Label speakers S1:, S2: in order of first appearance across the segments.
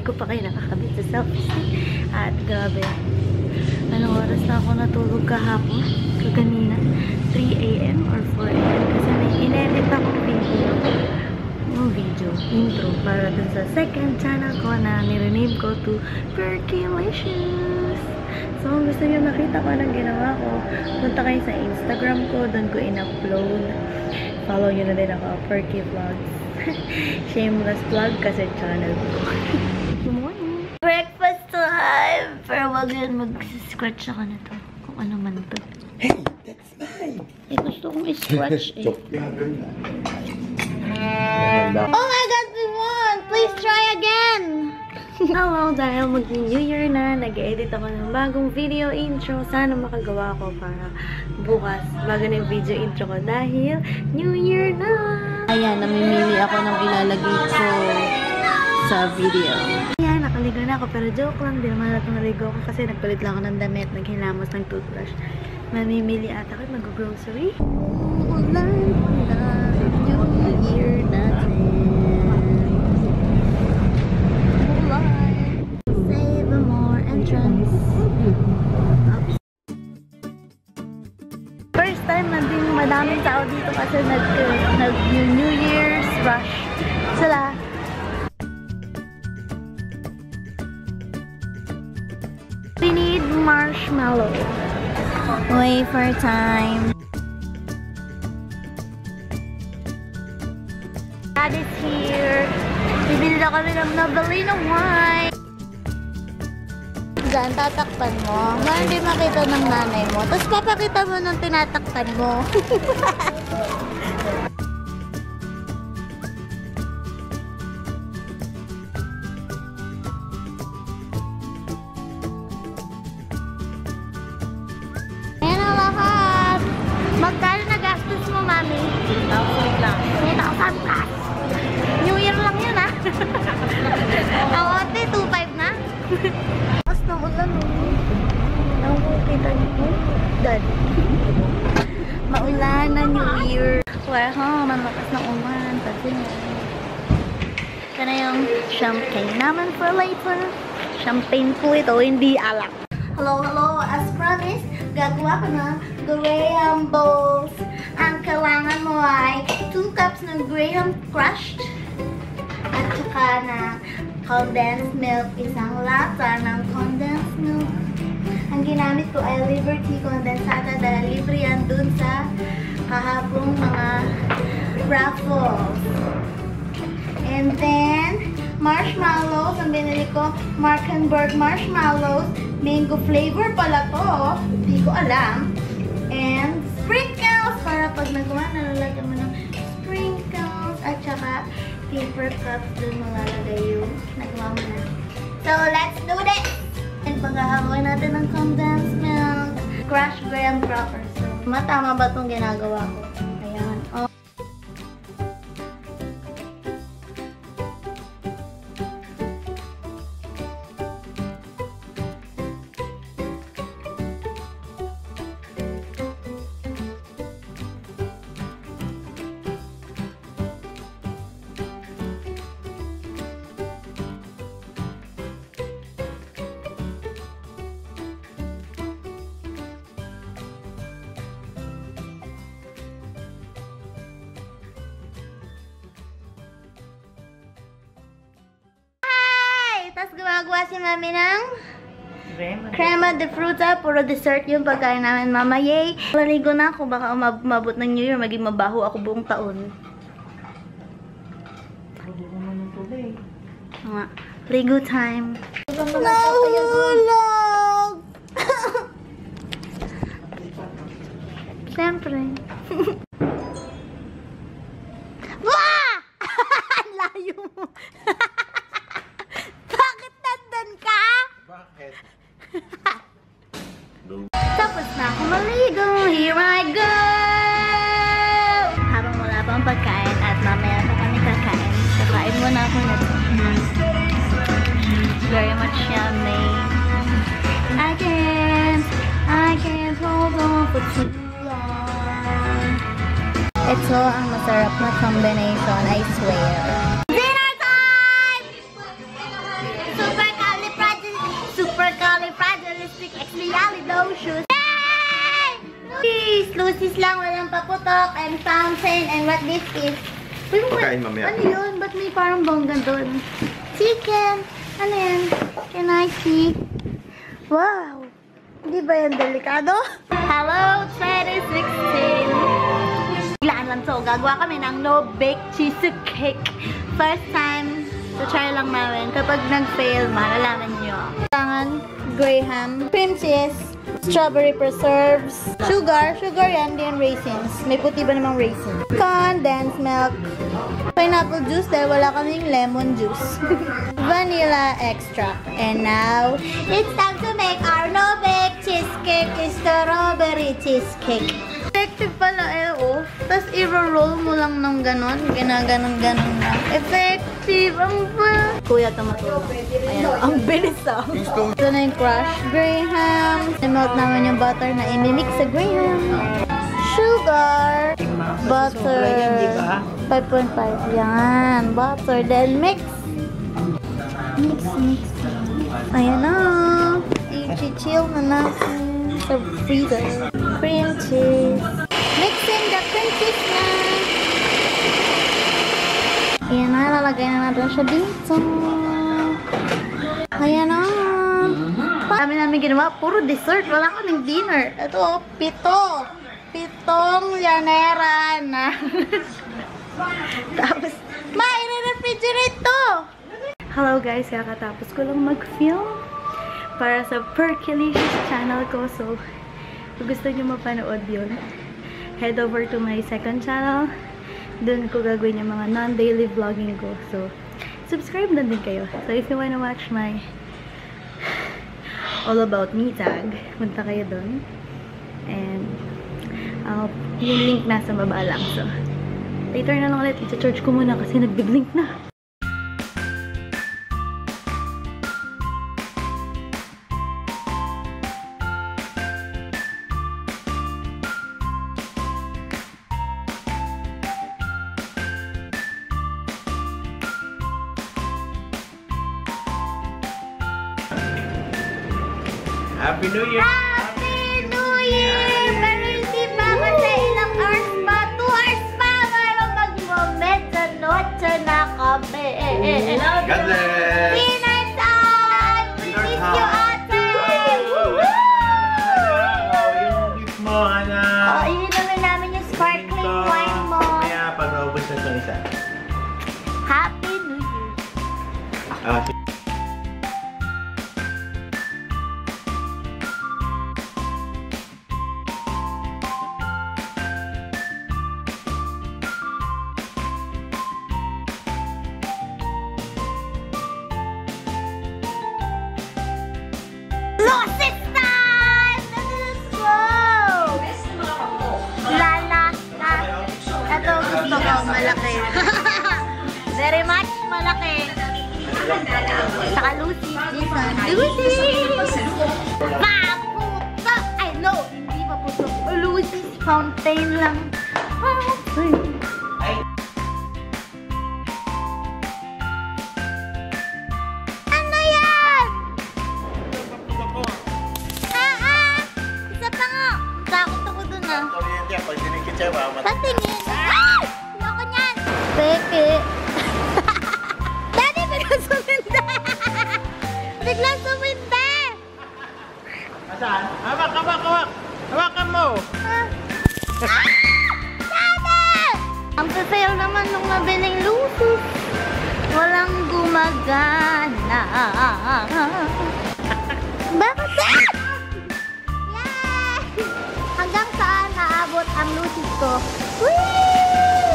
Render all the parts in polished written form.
S1: ko pa kayo nakakabit sa selfie stick. At grabe, anong oras na ako natulog kahapon? Kaganina, 3 AM or 4 AM kasi may in-edit akong video, intro para dun sa second channel ko na nirename ko to Perkylicious. So, kung gusto nyo nakita ko anong ginawa ko, punta kayo sa Instagram ko, dun ko in-upload. Follow nyo na din ako, Perky Vlogs. Shameless vlog kasi channel ko. Good morning! Breakfast time! Pero wag yan, mag-scratch ako na to. Kung ano man to.
S2: Hey, that's mine!
S1: Eh, gusto kong i-scratch eh.
S2: Oh
S1: my God, Simon! Please try again! Hello, dahil mag-New Year na, nag-edit ako ng bagong video intro. Sana makagawa ko para bukas, bago na yung video intro ko dahil New Year na! Ayan, namimili ako ng ilalagay ko sa video. Ayan, nakaligo na ako, pero joke lang, di naman natin naligo ako kasi nagpalit lang ako ng damit, naghilamos ng toothbrush. Mamimili ata ko, mag-grocery. Ulan, New Year natin. Save more entrance. First time na din madaming tao dito kasi nag-New Year's rush sila. We need marshmallow. Wafer time. Dad is here. Bibili na kami ng Novelino wine. Diyan, tatakpan mo. Para hindi makita ng nanay mo. Tapos papakita mo nung tinatakpan mo. Ayan ang lahat. Magkano na gastos mo, mami? 3,000 lang. 3,000 plus. New Year lang yun, ha? Ang ate, 2,500 na? Mas na ulan, ang kita niyo. Dad. Maulan na New Year. Wow, malakas na ulan. Kasi ito na yung champagne naman for later. Champagne po ito, hindi alak. Hello, hello. As promised, gagawa ko ng Graham Bowls. Ang kailangan mo ay 2 cups ng Graham crushed at saka ng condensed milk, isang lata ng condensed milk. Ang ginamit ko ay Liberty Condensada dahil libre yan dun sa kahapong mga raffles. And then, marshmallows. Ang binili ko, Markenberg marshmallows. Mango flavor pala to. Hindi ko alam. And sprinkles para pag nagawa, nalalagyan mo ng sprinkles at saka paper cups dun malalagay yung nagawa mo na. So, let's do this! And paghahagoy natin ng condensed milk, crushed graham crackers. So, matama ba itong ginagawa ko? Ayan. Oh. Tapos gumagawa si mami ng crema de fruta. Puro dessert yung pagkain namin, mama. Yay! Laligo na ako. Baka umabot ng New Year. Maging mabaho ako buong taon. Ligo time. Nahulog! Siyempre. Wah! Layo mo.
S2: Bakit?
S1: Tapos na ako maligo. Here I go! Habang wala pang pagkain at mamaya pa kami kakain. Kakain muna ako na ito. Very much yummy. I can't hold on for too long. Ito ang masarap na combination, I swear. Dinner time! Supercalifragilisticexpialidocious. Yay! Lucy's lang, walang paputok, and fountain, and what this is.
S2: Pagkain mamaya.
S1: Ano yun? Ba't may parang bongga doon? Chicken! Ano yan? Can I see? Wow! Hindi ba yan delikado? Hello, 2016! Biglaan lang to. Gagawa kami ng no-bake cheesecake. First time, so try lang namin. Kapag nag-fail, malalaman nyo. Kailangan, graham, cream cheese, strawberry preserves, sugar yan, din raisins. May puti ba namang raisins? Condensed milk, pineapple juice dahil wala kaming lemon juice. Vanilla extract. And now, it's time to make our no-bake cheesecake, strawberry cheesecake. Effective pala oh. Tapos i-roll mo lang ng ganon. Ginaganon-ganon lang. Effective. Ang ba? Kuya, tumatulog. Ayan. Ang bilis Ito na yung crushed graham. Nimelt naman yung butter na imimix sa graham. Sugar. Butter. 5.5. Yan. Butter. Then mix. Mix. Ayan na. I-chill na natin sa freezer. Cream cheese. Mixing the cream cheese na. Ayan na, lalagay na natin siya dito. Ayan na. Kami namin ginawa, puro dessert. Wala kaming dinner. Ito, 7 llanera na. Tapos, i-refrigerate to. Hello guys, kakatapos ko lang mag-film para sa Perkilicious channel ko. So, kung gusto nyo mapanood yun, head over to my second channel. Doon ko gagawin yung mga non-daily vlogging ko. So, subscribe na din kayo. So, if you wanna watch my all about me tag, punta kayo doon. And, yung link nasa baba lang. So, later na lang ulit. I-charge ko muna kasi nag-blink na.
S2: Happy New Year!
S1: Happy New Year! Pero hindi pa kasi ilang hours pa. 2 hours pa para mag-momenta noche na kami.
S2: God bless!
S1: Dinner time! We miss you, ate!
S2: Yung gift mo, Ana!
S1: Inumin namin yung sparkling wine mo.
S2: Kaya pag-aubos na itong isa.
S1: Happy New Year! Lucy's time! Let's go! Lala. Ito gusto ko, malaki. Very much malaki. Saka Lucy. Lucy! Paputok! Ay, no! Hindi paputok. Lucy's fountain lang. Ano yan? Isa pa nga. Takot ako dun ah. Patingin. Ay! Loko niyan. Peke. Daddy, biglang suminde. Biglang suminde.
S2: Saan? Hawak! Hawakan mo!
S1: Daddy! Ang fail naman nung mabiling Lucy. Walang gumagana. Bakit? Yay! Hanggang saan naabot ang Lucy ko? Whee!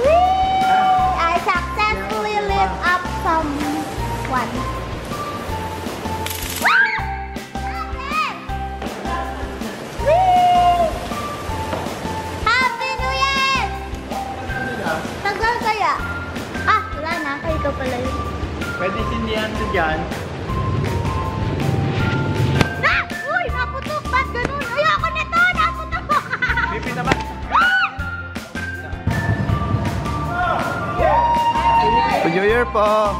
S1: Whee! I successfully lift up someone. Whee! Happy New Year! Tagal kaya? Wala na. Kaya ikaw pala yun.
S2: Pwede sindihan ko dyan.
S1: Uy! Naputok! Ba't ganun? Ayoko nito! Naputok!
S2: Pipi naman! Good New Year po!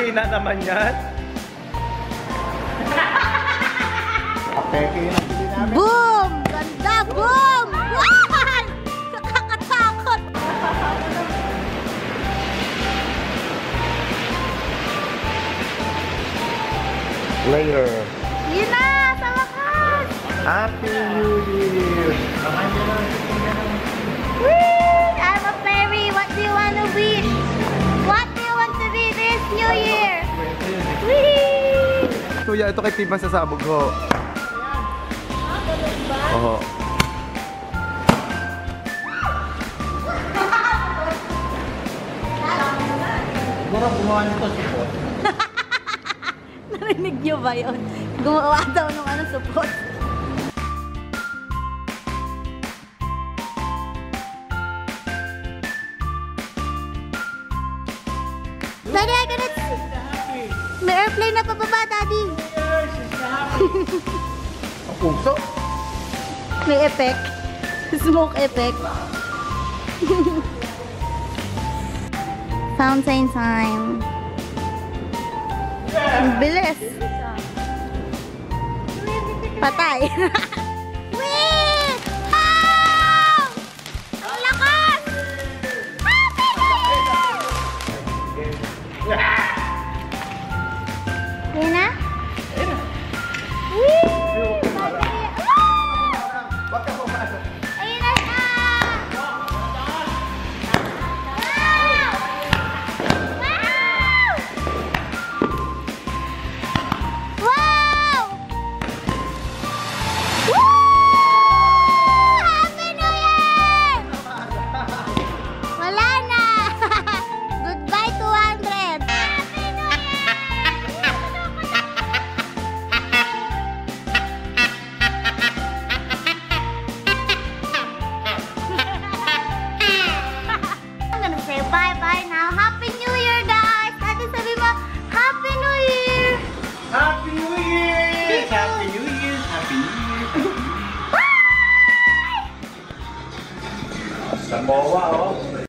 S2: mahina naman yan. Apeke yun ang pili namin.
S1: Boom! Ganda! Boom! Wow! Nakakatakot!
S2: Later.
S1: Yun na! Sa wakas!
S2: Happy New Year!
S1: Whee! I'm a fairy! What do you want to be? What do you want to be this New Year? Whee!
S2: Kuya, ito kay Tiba sa sabog ho. Oo. Siguro gumawa nito si Pot.
S1: Narinig niyo ba yun? Gumawa daw ng ano, support. Daddy, I got it! May airplane na pababa, Daddy!
S2: Ang puso?
S1: May effect. Smoke effect. Fountain time. Ang bilis. Patay. Wee! Oh! Ang lakas! Happy New Year! Yan na? Wee!
S2: Bakit ka pumasok?
S1: Ayun na siya! Wow! Wow! Wow! Woo! Happy New Year! Wala na! Goodbye 200! Happy New Year! I'm gonna say bye-bye now. Happy New Year, guys! Ate, sabi mo, Happy New Year!
S2: Happy New Year! Happy New Year! Happy New Year! Sa bawa, oh.